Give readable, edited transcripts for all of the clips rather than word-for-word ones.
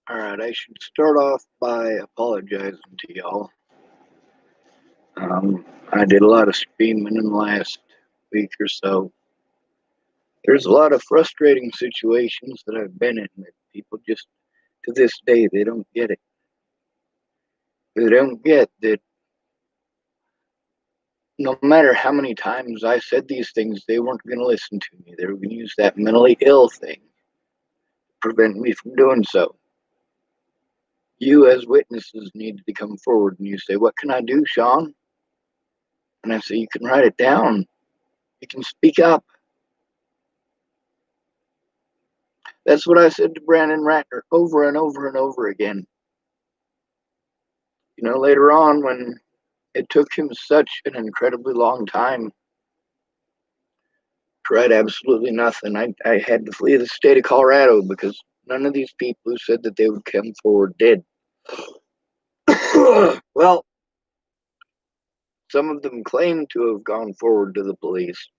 Alright, I should start off by apologizing to y'all. I did a lot of streaming in the last week or so. There's a lot of frustrating situations that I've been in that people just, to this day, they don't get it. They don't get that no matter how many times I said these things, they weren't going to listen to me. They were going to use that mentally ill thing to prevent me from doing so. You, as witnesses, need to come forward and you say, "What can I do, Sean?" And I say, "You can write it down. You can speak up." That's what I said to Brandon Ratner over and over and over again. Later on, when it took him such an incredibly long time to write absolutely nothing, I had to flee the state of Colorado because none of these people who said that they would come forward did. Well, some of them claim to have gone forward to the police,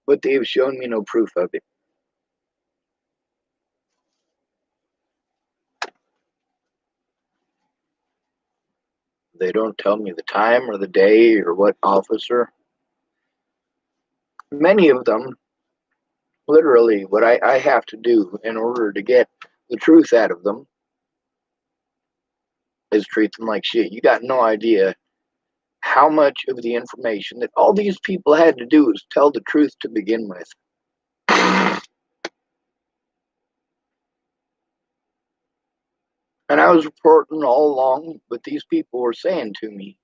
but they've shown me no proof of it. They don't tell me the time or the day or what officer. Many of them, literally, what I have to do in order to get the truth out of them is treat them like shit. You got no idea how much of the information that all these people had to do is tell the truth to begin with. And I was reporting all along what these people were saying to me.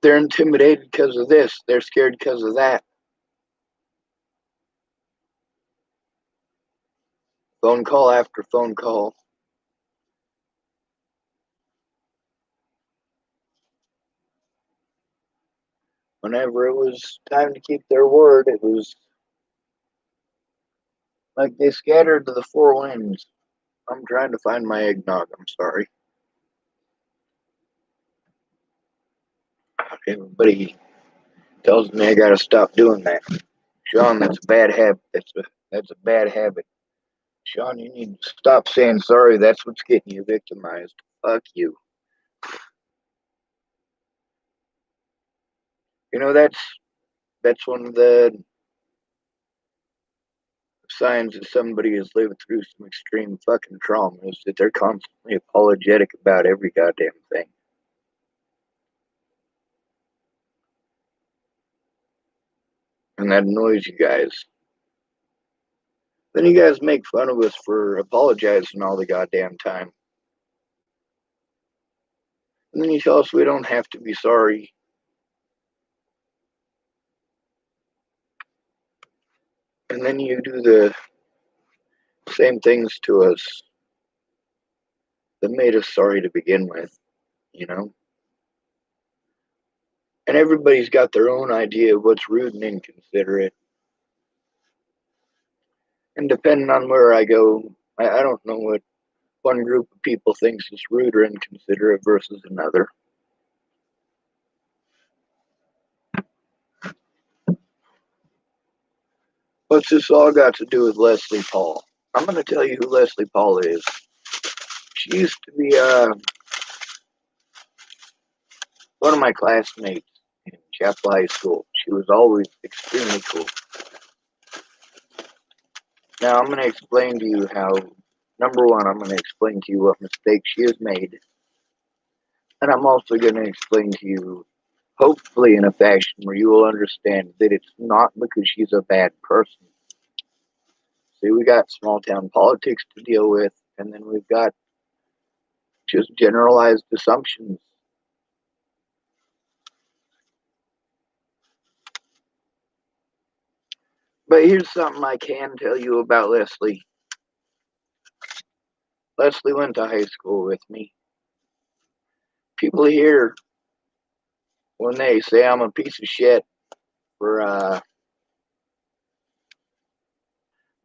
They're intimidated because of this. They're scared because of that. Phone call after phone call. Whenever it was time to keep their word, it was like they scattered to the four winds. I'm trying to find my eggnog. I'm sorry. Everybody tells me I gotta stop doing that. Sean, that's a bad habit. That's a bad habit. Sean, you need to stop saying sorry. That's what's getting you victimized. Fuck you. That's one of the signs that somebody has lived through some extreme fucking trauma is that they're constantly apologetic about every goddamn thing. And that annoys you guys. Then you guys make fun of us for apologizing all the goddamn time. And then you tell us we don't have to be sorry. And then you do the same things to us that made us sorry to begin with, you know? And everybody's got their own idea of what's rude and inconsiderate. And depending on where I go, I don't know what one group of people thinks is rude or inconsiderate versus another. What's this all got to do with Leslie Paul? I'm going to tell you who Leslie Paul is. She used to be one of my classmates in Chapel High School. She was always extremely cool. Now, I'm going to explain to you how, number one, I'm going to explain to you what mistakes she has made. And I'm also going to explain to you, hopefully in a fashion where you will understand that it's not because she's a bad person. See, we got small town politics to deal with, and then we've got just generalized assumptions. But here's something I can tell you about Leslie. Leslie went to high school with me. People here, when they say I'm a piece of shit for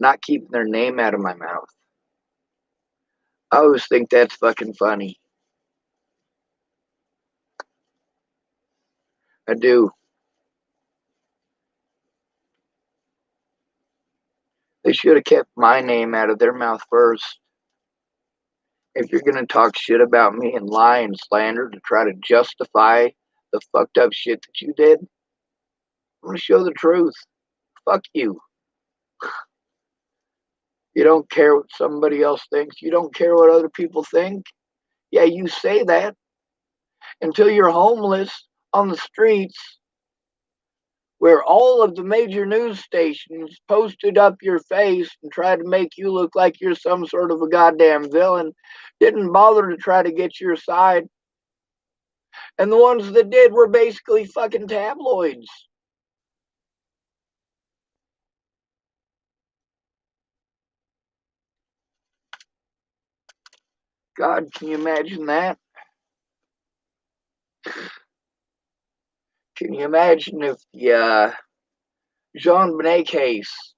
not keeping their name out of my mouth, I always think that's fucking funny. I do. They should have kept my name out of their mouth first. If you're gonna talk shit about me and lie and slander to try to justify the fucked up shit that you did, I'm gonna show the truth. Fuck you. You don't care what somebody else thinks. You don't care what other people think. Yeah, you say that until you're homeless on the streets where all of the major news stations posted up your face and tried to make you look like you're some sort of a goddamn villain, didn't bother to try to get your side. And the ones that did were basically fucking tabloids. God, can you imagine that? Can you imagine if the JonBenét case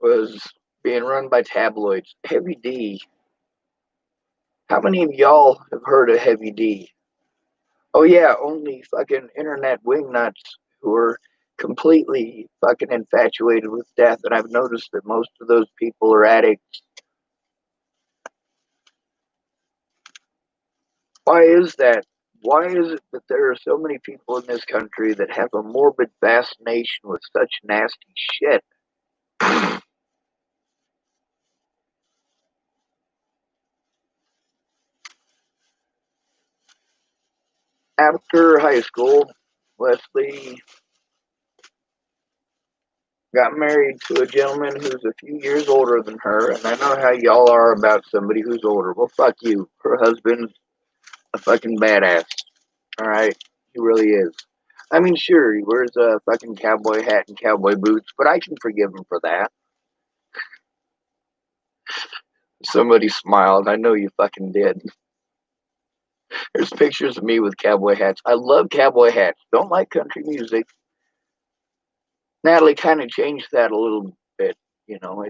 was being run by tabloids? Heavy D. How many of y'all have heard of Heavy D? Oh yeah, only fucking internet wingnuts who are completely fucking infatuated with death. And I've noticed that most of those people are addicts. Why is that? Why is it that there are so many people in this country that have a morbid fascination with such nasty shit? After high school, Leslie got married to a gentleman who's a few years older than her, and I know how y'all are about somebody who's older. Well, fuck you. Her husband's a fucking badass. Alright? He really is. I mean, sure, he wears a fucking cowboy hat and cowboy boots, but I can forgive him for that. Somebody smiled. I know you fucking did. There's pictures of me with cowboy hats. I love cowboy hats. Don't like country music. Natalie kind of changed that a little bit. You know,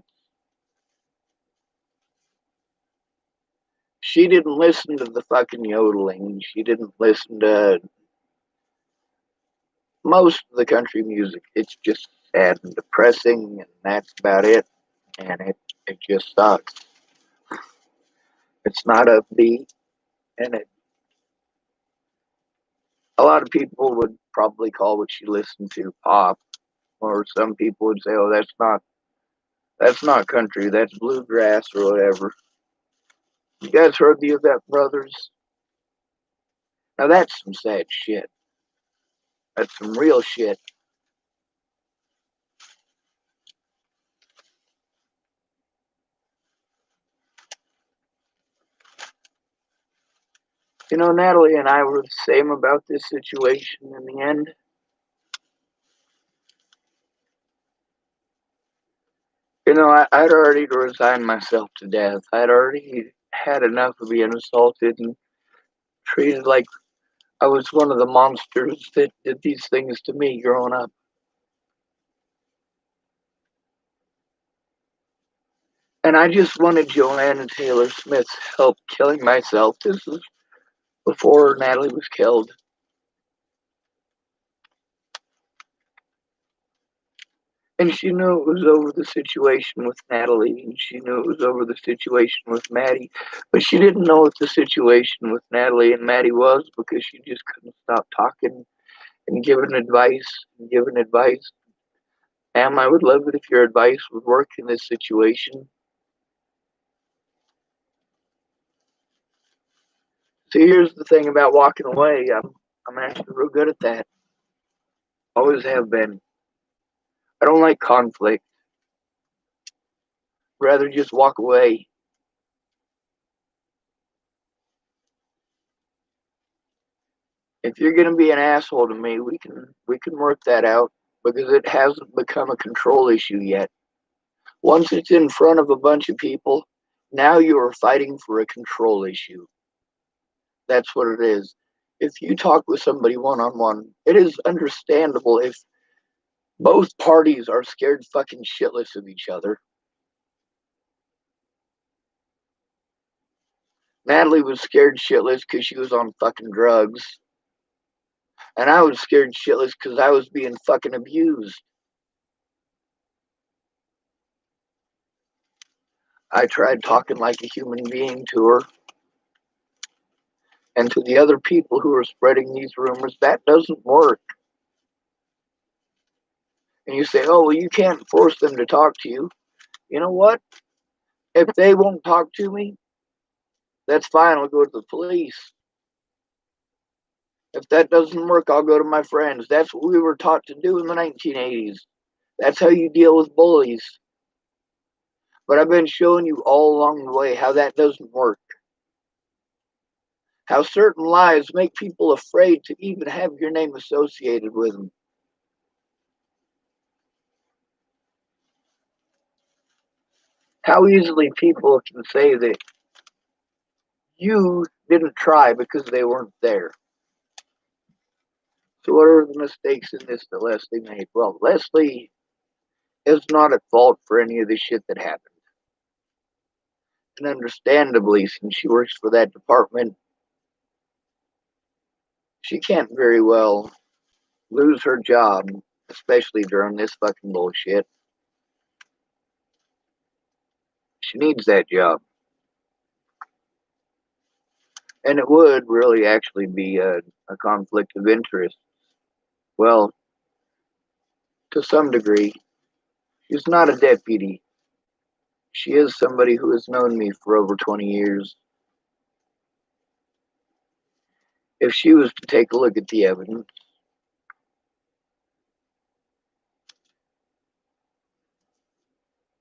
she didn't listen to the fucking yodeling. She didn't listen to most of the country music. It's just sad and depressing, and that's about it. And it just sucks. It's not upbeat, and a lot of people would probably call what she listened to pop, or some people would say, "Oh, that's not country. That's bluegrass or whatever." You guys heard the Avett Brothers? Now that's some sad shit. That's some real shit. You know, Natalie and I were the same about this situation in the end. You know, I'd already resigned myself to death. I'd already had enough of being assaulted and treated like I was one of the monsters that did these things to me growing up. And I just wanted Joanna Taylor Smith's help killing myself. This was before Natalie was killed. And she knew it was over the situation with Natalie, and she knew it was over the situation with Maddie. But she didn't know what the situation with Natalie and Maddie was because she just couldn't stop talking and giving advice and giving advice. I would love it if your advice would work in this situation. See, here's the thing about walking away. I'm actually real good at that. Always have been. I don't like conflict. Rather just walk away. If you're gonna be an asshole to me, we can work that out because it hasn't become a control issue yet. Once it's in front of a bunch of people, now you are fighting for a control issue. That's what it is. If you talk with somebody one on one, it is understandable if both parties are scared fucking shitless of each other. Natalie was scared shitless because she was on fucking drugs. And I was scared shitless because I was being fucking abused. I tried talking like a human being to her. And to the other people who are spreading these rumors, that doesn't work. And you say, oh, well, you can't force them to talk to you. You know what? If they won't talk to me, that's fine. I'll go to the police. If that doesn't work, I'll go to my friends. That's what we were taught to do in the 1980s. That's how you deal with bullies. But I've been showing you all along the way how that doesn't work. How certain lies make people afraid to even have your name associated with them. How easily people can say that you didn't try because they weren't there. So what are the mistakes in this that Leslie made? Well, Leslie is not at fault for any of the shit that happened. And understandably, since she works for that department, she can't very well lose her job, especially during this fucking bullshit. She needs that job. And it would really actually be a conflict of interest. Well, to some degree, she's not a deputy. She is somebody who has known me for over 20 years. If she was to take a look at the evidence,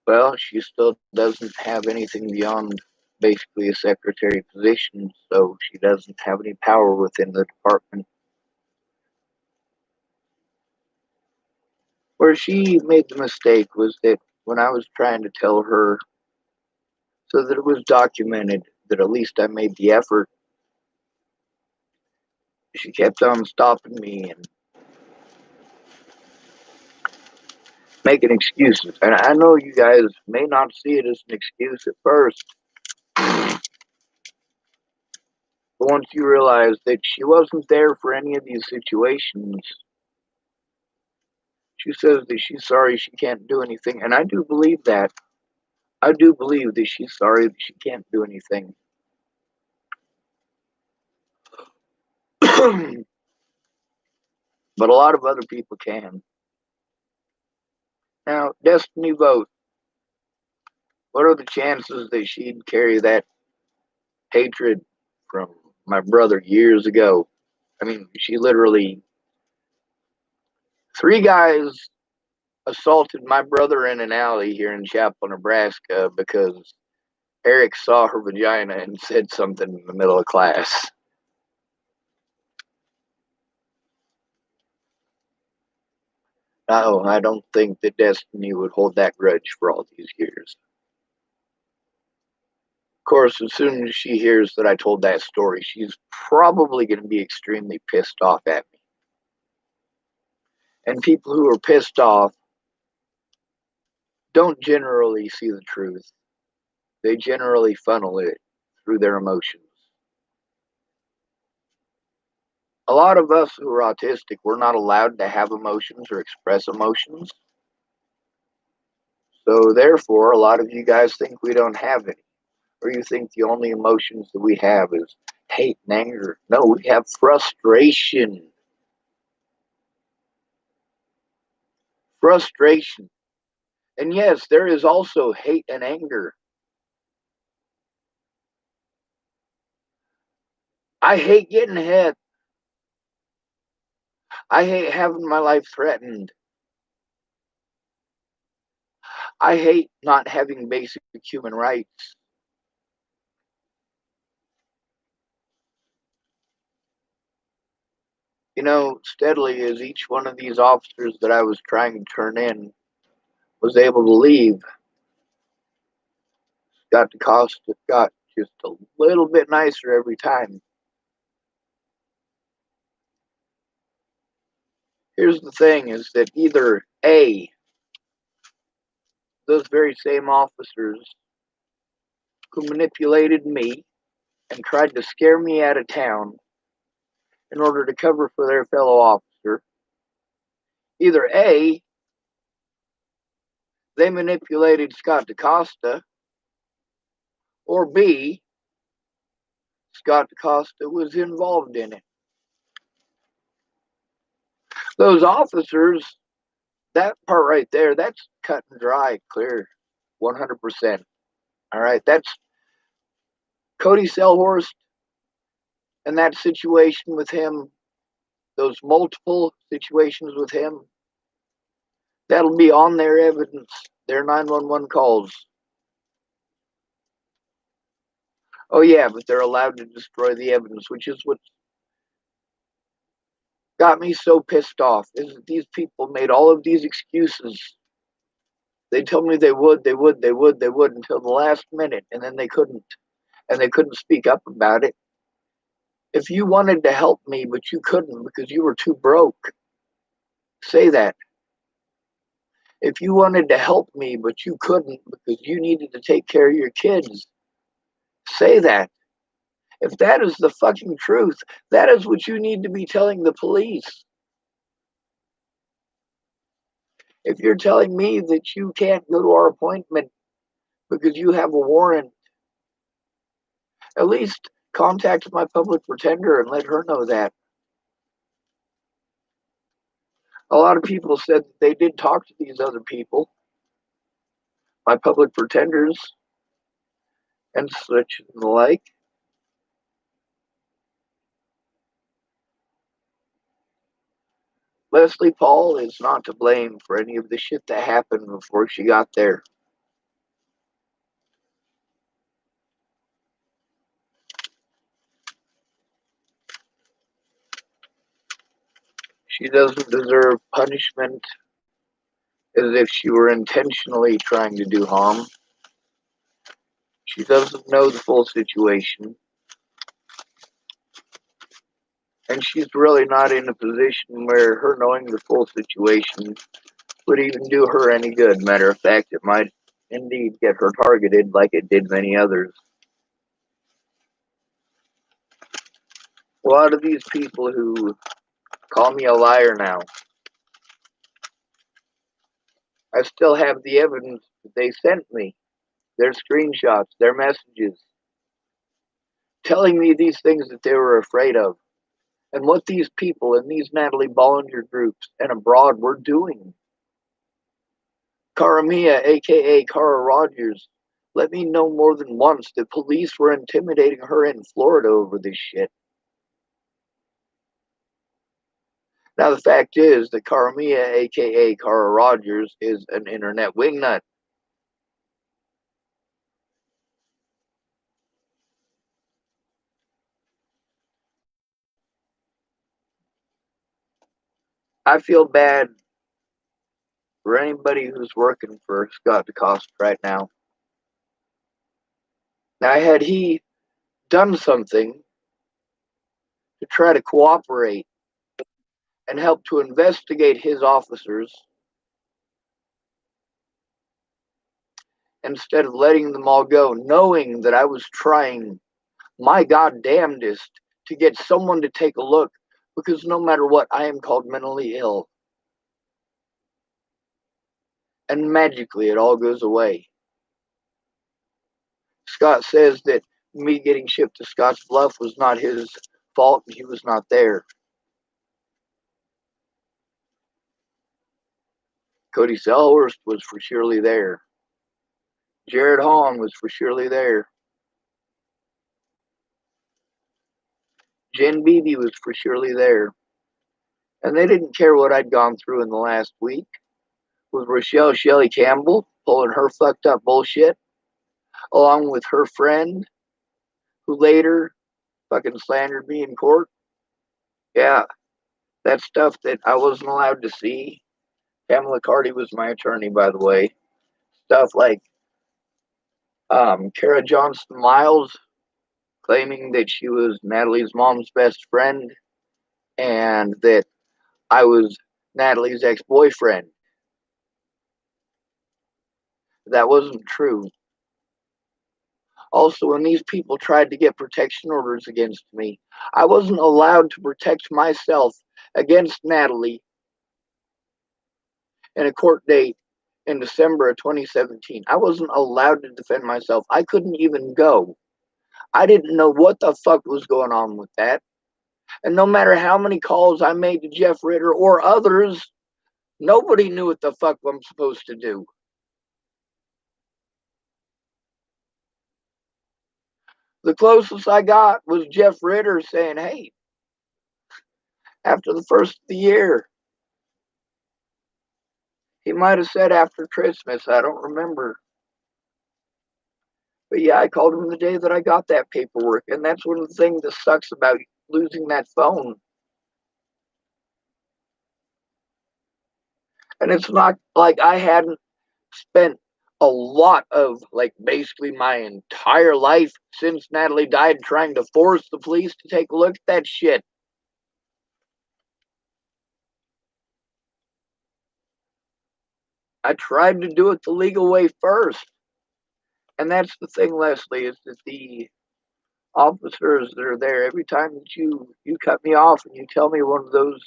well, she still doesn't have anything beyond basically a secretary position, so she doesn't have any power within the department. Where she made the mistake was that when I was trying to tell her so that it was documented that at least I made the effort, she kept on stopping me and making excuses. And I know you guys may not see it as an excuse at first, but once you realize that she wasn't there for any of these situations, she says that she's sorry she can't do anything. And I do believe that. I do believe that she's sorry that she can't do anything. But a lot of other people can. Now, Destiny Vote, what are the chances that she'd carry that hatred from my brother years ago? I mean, she literally, three guys assaulted my brother in an alley here in Chapel, Nebraska because Eric saw her vagina and said something in the middle of class. No, I don't think that Destiny would hold that grudge for all these years. Of course, as soon as she hears that I told that story, she's probably going to be extremely pissed off at me. And people who are pissed off don't generally see the truth. They generally funnel it through their emotions. A lot of us who are autistic, we're not allowed to have emotions or express emotions. So therefore, a lot of you guys think we don't have any. Or you think the only emotions that we have is hate and anger. No, we have frustration. Frustration. And yes, there is also hate and anger. I hate getting hit. I hate having my life threatened. I hate not having basic human rights. You know, steadily as each one of these officers that I was trying to turn in was able to leave, Scott DeCosta got just a little bit nicer every time. Here's the thing is that either A, those very same officers who manipulated me and tried to scare me out of town in order to cover for their fellow officer, either A, they manipulated Scott DeCosta or B, Scott DaCosta was involved in it. Those officers, that part right there, that's cut and dry, clear, 100%. All right, that's Cody Selhorst and that situation with him, those multiple situations with him, that'll be on their evidence, their 911 calls. Oh, yeah, but they're allowed to destroy the evidence, which is what got me so pissed off, is that these people made all of these excuses. They told me they would until the last minute, and then they couldn't. And they couldn't speak up about it. If you wanted to help me, but you couldn't because you were too broke, say that. If you wanted to help me, but you couldn't because you needed to take care of your kids, say that. If that is the fucking truth, that is what you need to be telling the police. If you're telling me that you can't go to our appointment because you have a warrant, at least contact my public pretender and let her know that. A lot of people said that they did talk to these other people, my public pretenders, and such and the like. Leslie Paul is not to blame for any of the shit that happened before she got there. She doesn't deserve punishment as if she were intentionally trying to do harm. She doesn't know the full situation. And she's really not in a position where her knowing the full situation would even do her any good. Matter of fact, it might indeed get her targeted like it did many others. A lot of these people who call me a liar now, I still have the evidence that they sent me, their screenshots, their messages, telling me these things that they were afraid of, and what these people in these Natalie Bollinger groups and abroad were doing. Cara Mia, aka Cara Rogers, let me know more than once that police were intimidating her in Florida over this shit. Now, the fact is that Cara Mia, aka Cara Rogers, is an internet wingnut. I feel bad for anybody who's working for Scott DaCosta right now. Now, had he done something to try to cooperate and help to investigate his officers, instead of letting them all go, knowing that I was trying my goddamnedest to get someone to take a look, because no matter what, I am called mentally ill. And magically, it all goes away. Scott says that me getting shipped to Scotts Bluff was not his fault, and he was not there. Cody Selhorst was for surely there. Jared Hong was for surely there. Jen Beebe was for surely there. And they didn't care what I'd gone through in the last week with Rochelle Shelley Campbell pulling her fucked up bullshit, along with her friend who later fucking slandered me in court. Yeah, that stuff that I wasn't allowed to see. Pamela Carty was my attorney, by the way. Stuff like Kara Johnston Miles claiming that she was Natalie's mom's best friend and that I was Natalie's ex-boyfriend. That wasn't true. Also, when these people tried to get protection orders against me, I wasn't allowed to protect myself against Natalie in a court date in December of 2017. I wasn't allowed to defend myself. I couldn't even go. I didn't know what the fuck was going on with that. And no matter how many calls I made to Jeff Ritter or others, nobody knew what the fuck I'm supposed to do. The closest I got was Jeff Ritter saying, hey, after the first of the year. He might have said after Christmas. I don't remember. But yeah, I called him the day that I got that paperwork. And that's one of the things that sucks about losing that phone. And it's not like I hadn't spent a lot of, like, basically my entire life since Natalie died trying to force the police to take a look at that shit. I tried to do it the legal way first. And that's the thing, Leslie, is that the officers that are there, every time that you cut me off and you tell me one of those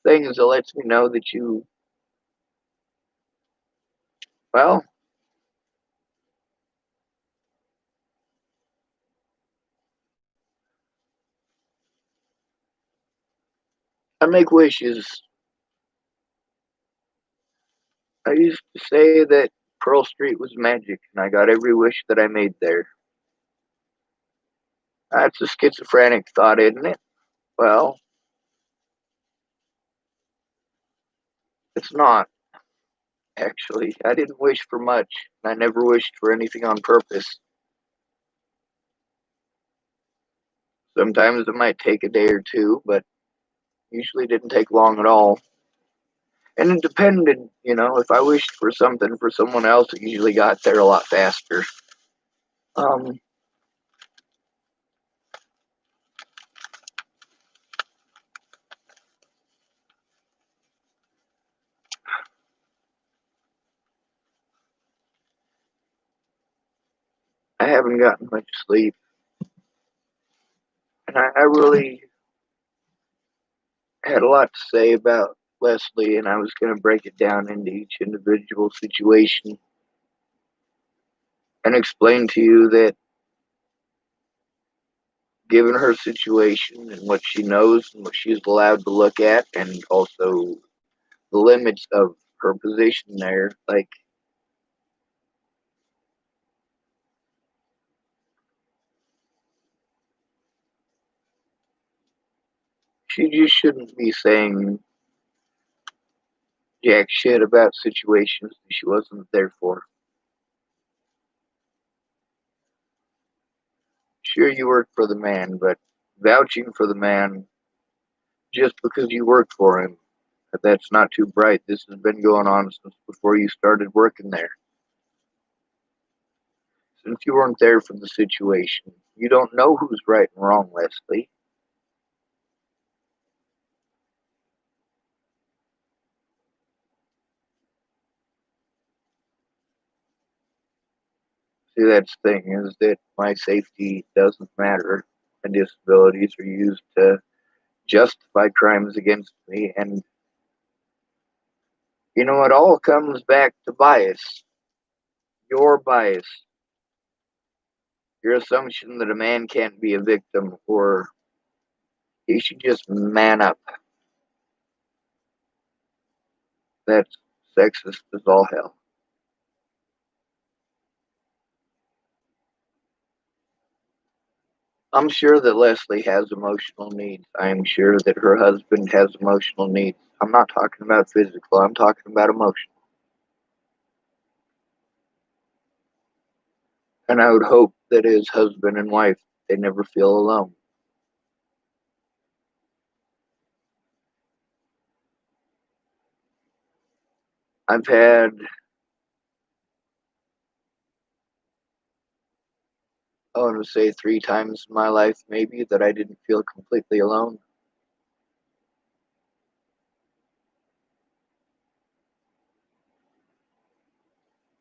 things that lets me know that you, well, I make wishes. I used to say that Pearl Street was magic, and I got every wish that I made there. That's a schizophrenic thought, isn't it? Well, it's not, actually. I didn't wish for much. I never wished for anything on purpose. Sometimes it might take a day or two, but usually didn't take long at all. And it depended, if I wished for something for someone else, it usually got there a lot faster. Um, I haven't gotten much sleep, and I really had a lot to say about Leslie, and I was going to break it down into each individual situation and explain to you that given her situation and what she knows and what she's allowed to look at, and also the limits of her position there, like, she just shouldn't be saying jack shit about situations that she wasn't there for. Sure, you work for the man, but vouching for the man just because you work for him, that's not too bright. This has been going on since before you started working there. Since you weren't there for the situation, you don't know who's right and wrong, Leslie. See, that's the thing, is that my safety doesn't matter. My disabilities are used to justify crimes against me, and it all comes back to bias. Your bias. Your assumption that a man can't be a victim, or he should just man up. That's sexist as all hell. I'm sure that Leslie has emotional needs. I'm sure that her husband has emotional needs. I'm not talking about physical, I'm talking about emotional. And I would hope that as husband and wife, they never feel alone. I've had, I want to say 3 times in my life, maybe, that I didn't feel completely alone.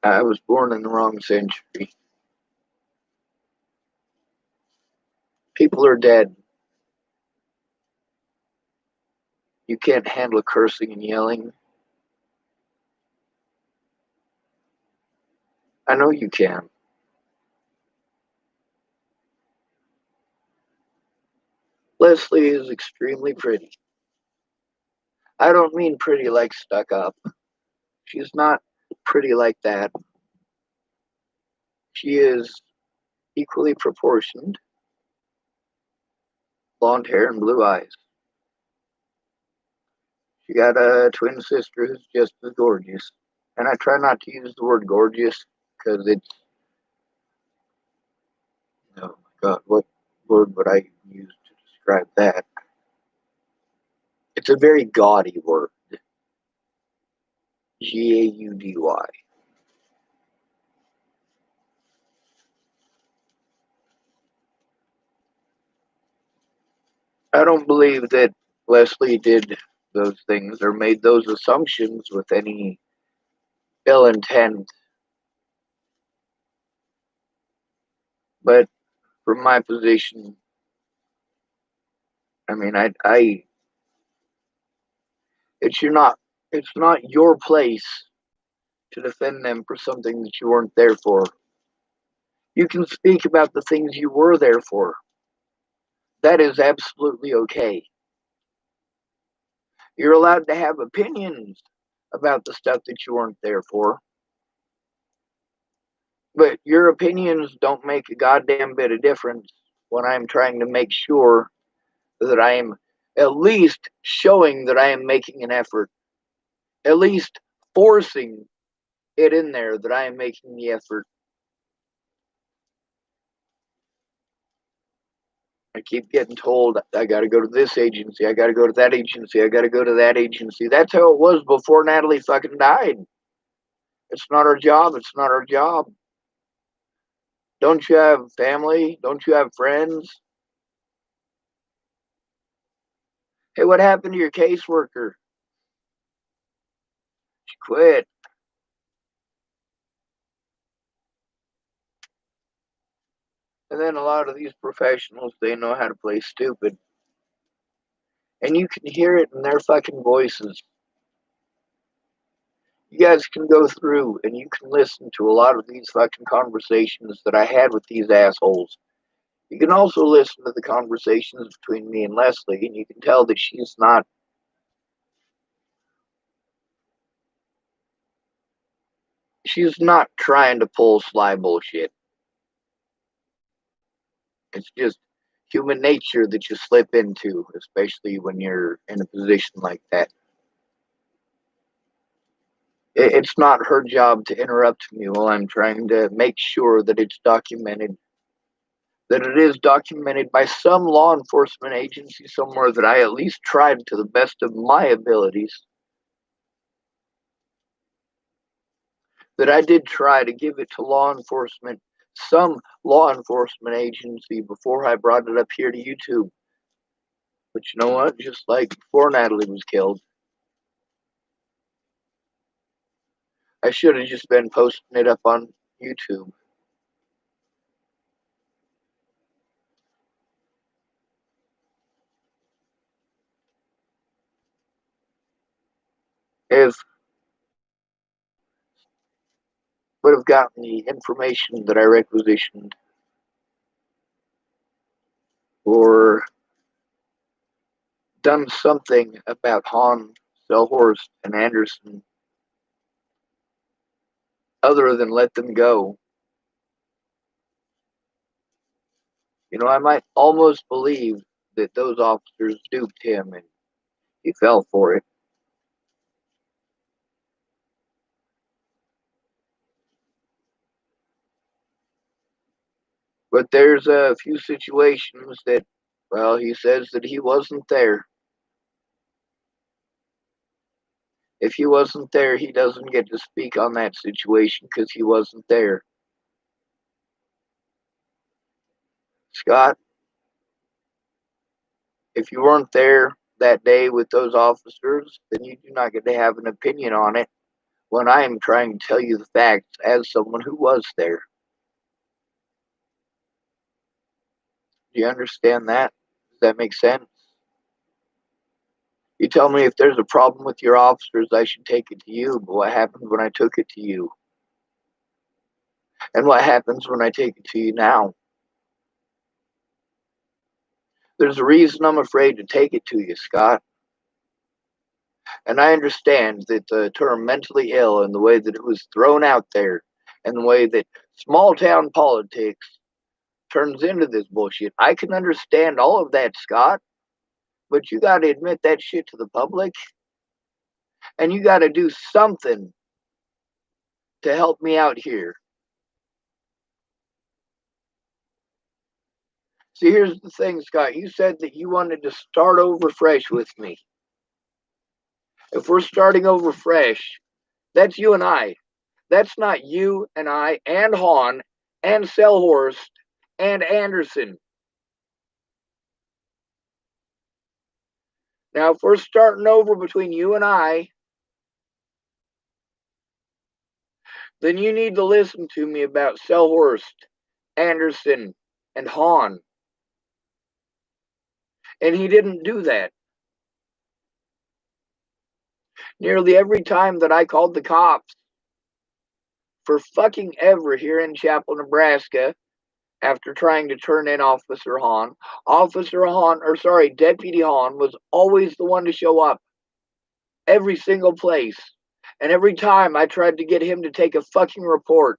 I was born in the wrong century. People are dead. You can't handle cursing and yelling. I know you can. Leslie is extremely pretty. I don't mean pretty like stuck up. She's not pretty like that. She is equally proportioned, blonde hair and blue eyes. She got a twin sister who's just as gorgeous. And I try not to use the word gorgeous because it's, oh my God, what word would I use to describe that? It's a very gaudy word. Gaudy. I don't believe that Leslie did those things or made those assumptions with any ill intent. But from my position, I mean, it's you're not, it's not your place to defend them for something that you weren't there for. You can speak about the things you were there for. That is absolutely okay. You're allowed to have opinions about the stuff that you weren't there for, but your opinions don't make a goddamn bit of difference when I'm trying to make sure that I am at least showing that I am making an effort, at least forcing it in there that I am making the effort. I keep getting told I got to go to this agency, I got to go to that agency, I got to go to that agency. That's how it was before Natalie fucking died. It's not our job. It's not our job. Don't you have family? Don't you have friends? Hey, what happened to your caseworker? She quit. And then a lot of these professionals, they know how to play stupid. And you can hear it in their fucking voices. You guys can go through and you can listen to a lot of these fucking conversations that I had with these assholes. You can also listen to the conversations between me and Leslie, and you can tell that she's not trying to pull sly bullshit. It's just human nature that you slip into, especially when you're in a position like that. It's not her job to interrupt me while I'm trying to make sure that it's documented, that it is documented by some law enforcement agency somewhere that I at least tried to the best of my abilities, that I did try to give it to law enforcement, some law enforcement agency before I brought it up here to YouTube. But you know what? Just like before Natalie was killed, I should have just been posting it up on YouTube. If would have gotten the information that I requisitioned, or done something about Hahn, Selhorst, and Anderson other than let them go. You know, I might almost believe that those officers duped him and he fell for it. But there's a few situations that, well, he says that he wasn't there. If he wasn't there, he doesn't get to speak on that situation because he wasn't there. Scott, if you weren't there that day with those officers, then you do not get to have an opinion on it when I am trying to tell you the facts as someone who was there. Do you understand that? Does that make sense? You tell me if there's a problem with your officers, I should take it to you, but what happened when I took it to you? And what happens when I take it to you now? There's a reason I'm afraid to take it to you, Scott. And I understand that the term mentally ill and the way that it was thrown out there and the way that small town politics turns into this bullshit. I can understand all of that, Scott, but you got to admit that shit to the public and you got to do something to help me out here. See, here's the thing, Scott. You said that you wanted to start over fresh with me. If we're starting over fresh, that's you and I. That's not you and I and Hahn and Selhorst and Anderson. Now, if we're starting over between you and I, then you need to listen to me about Selhorst, Anderson, and Hahn. And he didn't do that. Nearly every time that I called the cops for fucking ever here in Chapel, Nebraska, after trying to turn in Deputy Hahn was always the one to show up. Every single place. And every time I tried to get him to take a fucking report.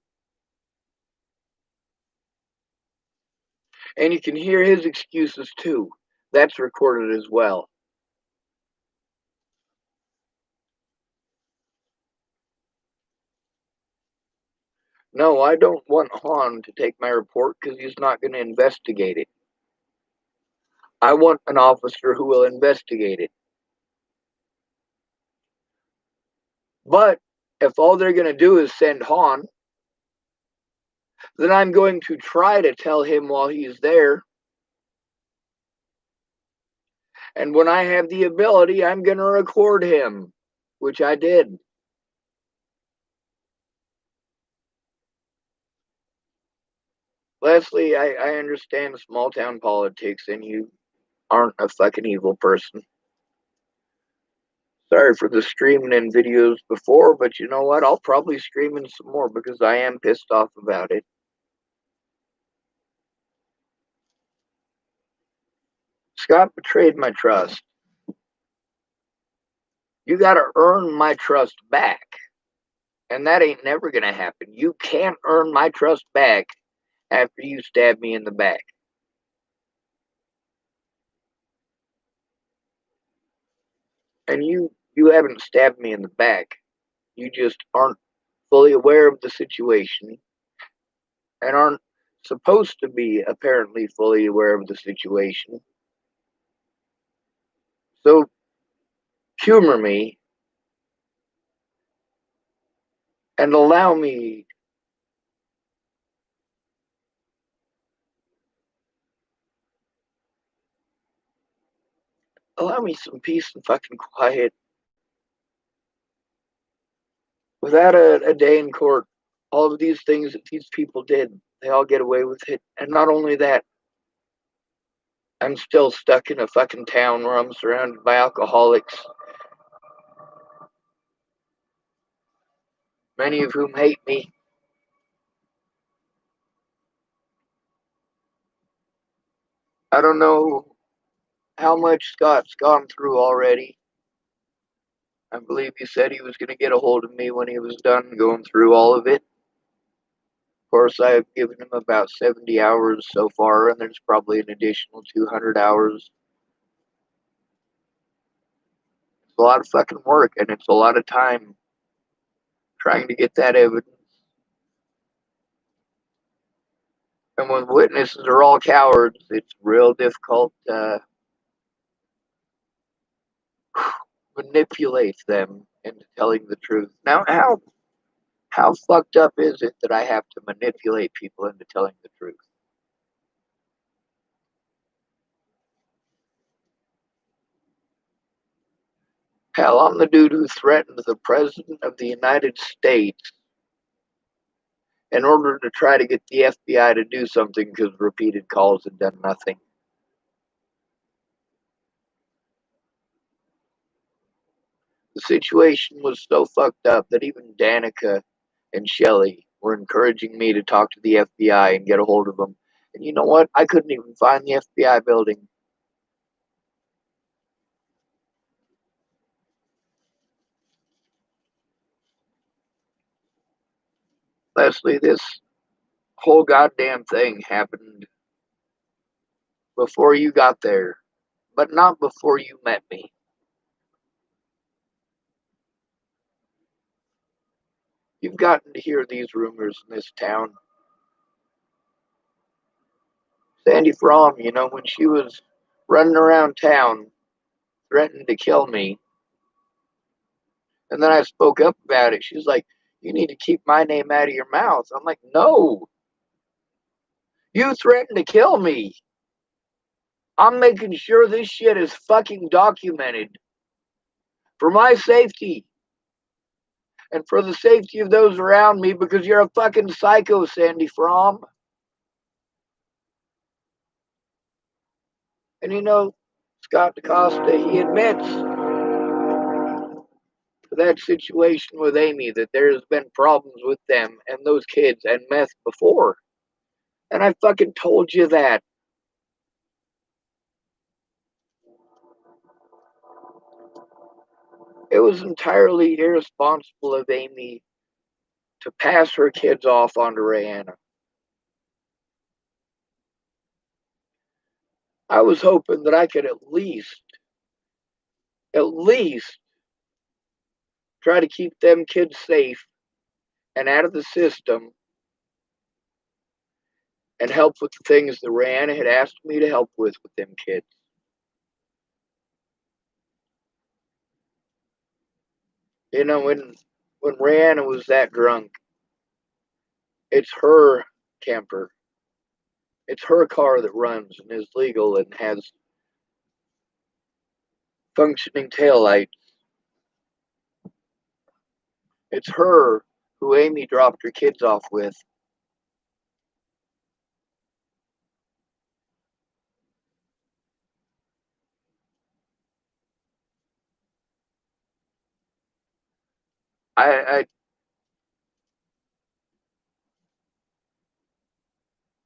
And you can hear his excuses too. That's recorded as well. No, I don't want Hahn to take my report because he's not going to investigate it. I want an officer who will investigate it. But if all they're going to do is send Hahn, then I'm going to try to tell him while he's there. And when I have the ability, I'm going to record him, which I did. Leslie, I understand small town politics and you aren't a fucking evil person. Sorry for the streaming in videos before, but you know what? I'll probably stream in some more because I am pissed off about it. Scott betrayed my trust. You gotta earn my trust back. And that ain't never gonna happen. You can't earn my trust back after you stab me in the back. And you haven't stabbed me in the back. You just aren't fully aware of the situation and aren't supposed to be apparently fully aware of the situation. So humor me and allow me some peace and fucking quiet. Without a day in court, all of these things that these people did, they all get away with it. And not only that, I'm still stuck in a fucking town where I'm surrounded by alcoholics, many of whom hate me. I don't know how much Scott's gone through already. I believe he said he was going to get a hold of me when he was done going through all of it. Of course, I have given him about 70 hours so far, and there's probably an additional 200 hours. It's a lot of fucking work, and it's a lot of time trying to get that evidence. And when witnesses are all cowards, it's real difficult to manipulate them into telling the truth. Now, how fucked up is it that I have to manipulate people into telling the truth? Hell, I'm the dude who threatened the President of the United States in order to try to get the FBI to do something because repeated calls had done nothing. The situation was so fucked up that even Danica and Shelley were encouraging me to talk to the FBI and get a hold of them. And you know what? I couldn't even find the FBI building. Leslie, this whole goddamn thing happened before you got there, but not before you met me. You've gotten to hear these rumors in this town. Sandy Fromm, you know, when she was running around town threatening to kill me, and then I spoke up about it, she's like, you need to keep my name out of your mouth. I'm like, no, you threatened to kill me. I'm making sure this shit is fucking documented for my safety and for the safety of those around me because you're a fucking psycho, Sandy Fromm. And you know, Scott DaCosta, he admits to that situation with Amy that there's been problems with them and those kids and meth before. And I fucking told you that. It was entirely irresponsible of Amy to pass her kids off onto Rayanna. I was hoping that I could at least try to keep them kids safe and out of the system and help with the things that Rayanna had asked me to help with them kids. You know, when Rayanna was that drunk, it's her camper. It's her car that runs and is legal and has functioning taillights. It's her who Amy dropped her kids off with. I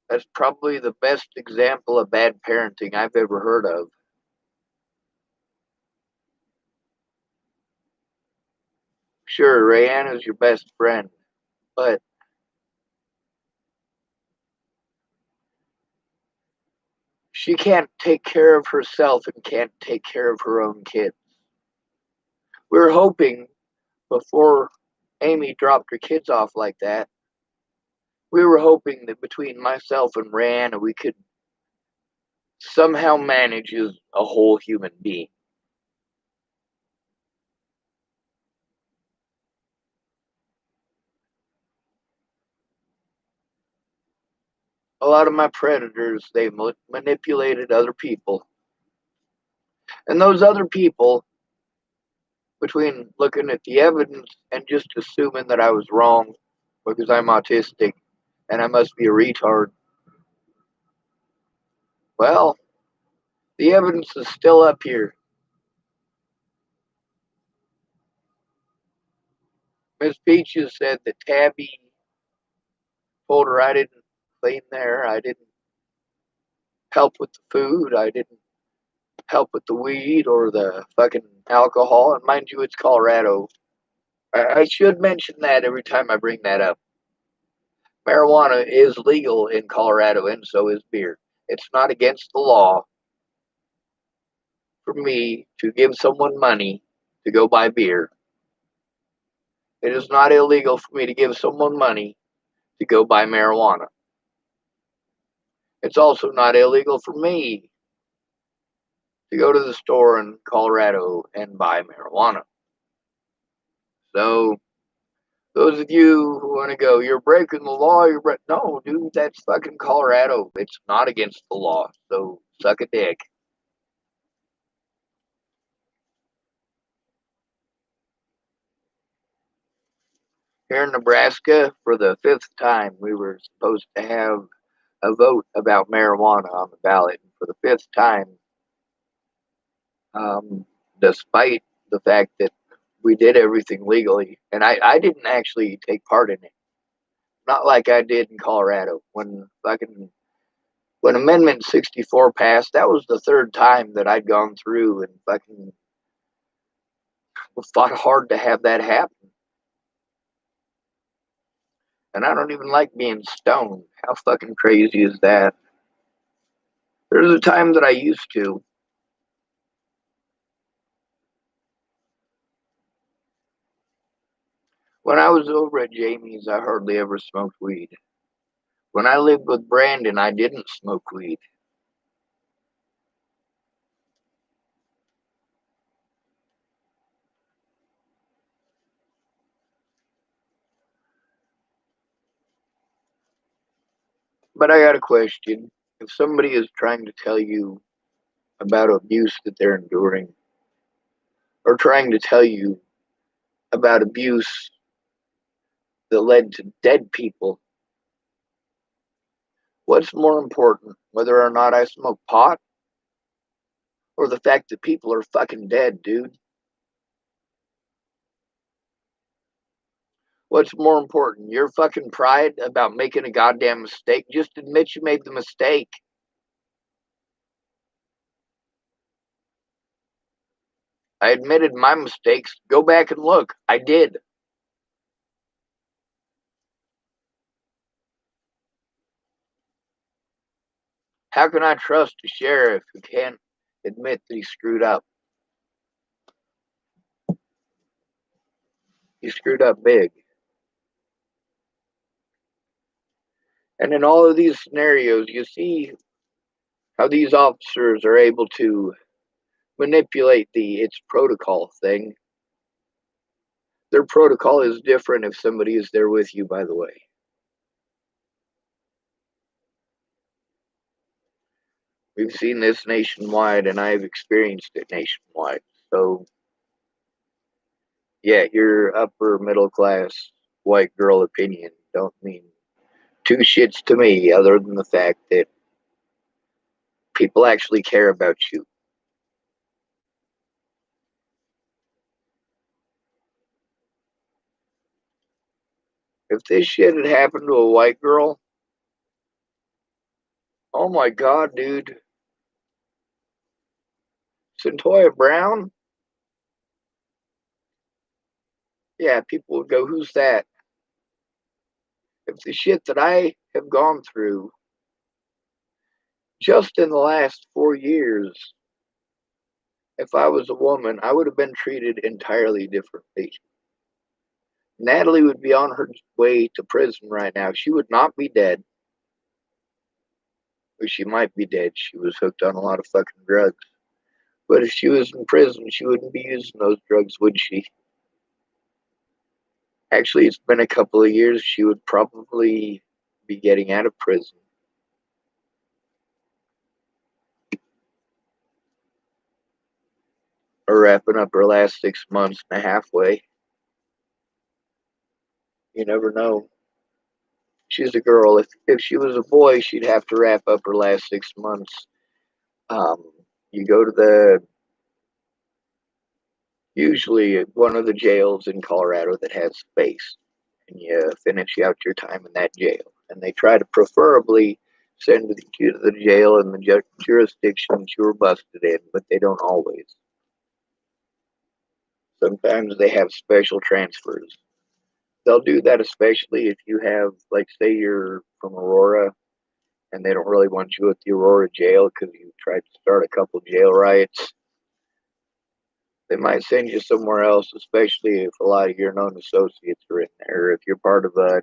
That's probably the best example of bad parenting I've ever heard of. Sure, Rayanna's your best friend, but she can't take care of herself and can't take care of her own kids. We were hoping before Amy dropped her kids off like that, we were hoping that between myself and Rayanna, we could somehow manage as a whole human being. A lot of my predators, they manipulated other people. And those other people, between looking at the evidence and just assuming that I was wrong because I'm autistic and I must be a retard, well, the evidence is still up here. Miss Peaches said that Tabby told her I didn't clean there, I didn't help with the food, I didn't help with the weed or the fucking alcohol. And mind you, it's Colorado. I should mention that every time I bring that up. Marijuana is legal in Colorado, and so is beer. It's not against the law for me to give someone money to go buy beer. It is not illegal for me to give someone money to go buy marijuana. It's also not illegal for me to go to the store in Colorado and buy marijuana. So, those of you who want to go, you're breaking the law, no, dude, that's fucking Colorado. It's not against the law. So, suck a dick. Here in Nebraska, for the fifth time, we were supposed to have a vote about marijuana on the ballot. And for the fifth time, um, despite the fact that we did everything legally, and I didn't actually take part in it. Not like I did in Colorado. When Amendment 64 passed, that was the third time that I'd gone through and fucking fought hard to have that happen. And I don't even like being stoned. How fucking crazy is that? There's a time that I used to. When I was over at Jamie's, I hardly ever smoked weed. When I lived with Brandon, I didn't smoke weed. But I got a question. If somebody is trying to tell you about abuse that they're enduring, or trying to tell you about abuse that led to dead people, what's more important, whether or not I smoke pot or the fact that people are fucking dead, dude? What's more important, your fucking pride about making a goddamn mistake? Just admit you made the mistake. I admitted my mistakes. Go back and look. I did. How can I trust a sheriff who can't admit that he screwed up? He screwed up big. And in all of these scenarios, you see how these officers are able to manipulate the it's protocol thing. Their protocol is different if somebody is there with you, by the way. We've seen this nationwide, and I've experienced it nationwide. So, yeah, your upper middle class white girl opinion don't mean two shits to me other than the fact that people actually care about you. If this shit had happened to a white girl, oh my god, dude. Centoya Brown? Yeah, people would go, who's that? If the shit that I have gone through just in the last 4 years, if I was a woman, I would have been treated entirely differently. Natalie would be on her way to prison right now. She would not be dead. Or she might be dead. She was hooked on a lot of fucking drugs. But if she was in prison, she wouldn't be using those drugs, would she? Actually, it's been a couple of years. She would probably be getting out of prison. Or wrapping up her last 6 months and a halfway. You never know. She's a girl. If she was a boy, she'd have to wrap up her last 6 months. Um, you go to usually one of the jails in Colorado that has space, and you finish out your time in that jail. And they try to preferably send you to the jail in the jurisdiction that you were busted in, but they don't always. Sometimes they have special transfers. They'll do that especially if you have, like, say you're from Aurora and they don't really want you at the Aurora jail because you tried to start a couple jail riots. They might send you somewhere else, especially if a lot of your known associates are in there. If you're part of a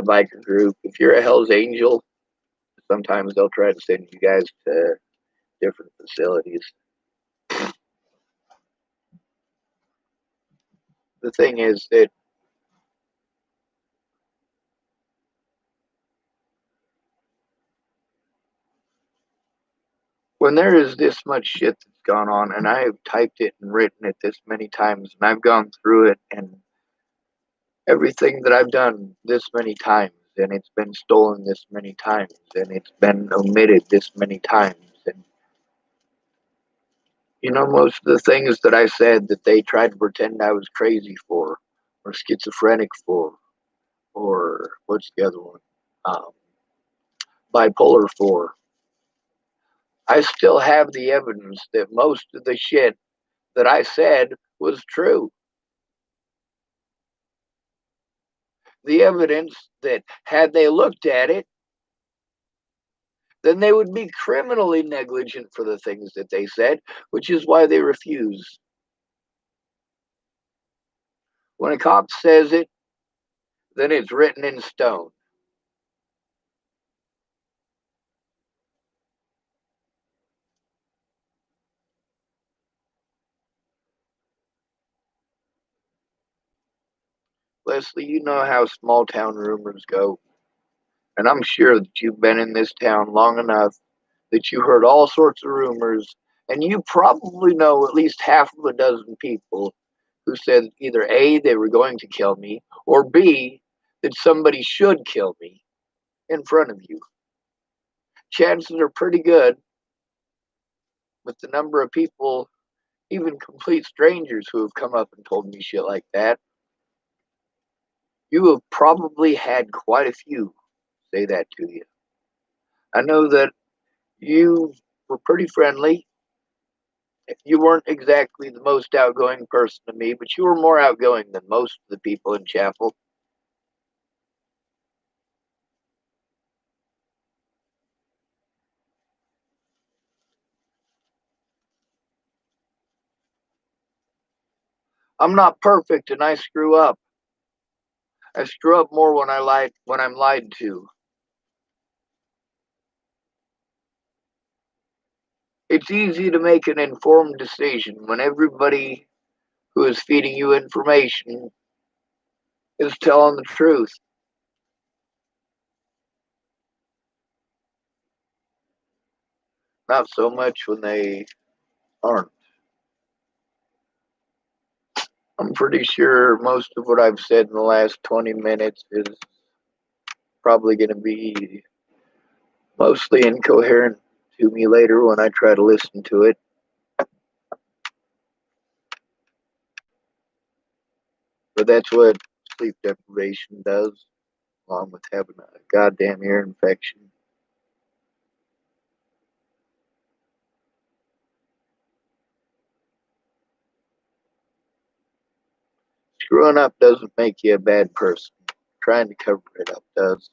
biker group, if you're a Hell's Angel, sometimes they'll try to send you guys to different facilities. The thing is that when there is this much shit that's gone on, and I have typed it and written it this many times, and I've gone through it, and everything that I've done this many times, and it's been stolen this many times, and it's been omitted this many times, and most of the things that I said that they tried to pretend I was crazy for, or schizophrenic for, or what's the other one? Bipolar 4. I still have the evidence that most of the shit that I said was true. The evidence that had they looked at it, then they would be criminally negligent for the things that they said, which is why they refuse. When a cop says it, then it's written in stone. Leslie, you know how small town rumors go. And I'm sure that you've been in this town long enough that you heard all sorts of rumors, and you probably know at least half of a dozen people who said either A, they were going to kill me, or B, that somebody should kill me in front of you. Chances are pretty good with the number of people, even complete strangers, who have come up and told me shit like that. You have probably had quite a few say that to you. I know that you were pretty friendly. You weren't exactly the most outgoing person to me, but you were more outgoing than most of the people in Chapel. I'm not perfect and I screw up. I screw up more when I'm lied to. It's easy to make an informed decision when everybody who is feeding you information is telling the truth. Not so much when they aren't. I'm pretty sure most of what I've said in the last 20 minutes is probably going to be mostly incoherent to me later when I try to listen to it. But that's what sleep deprivation does, along with having a goddamn ear infection. Screwing up doesn't make you a bad person. Trying to cover it up does.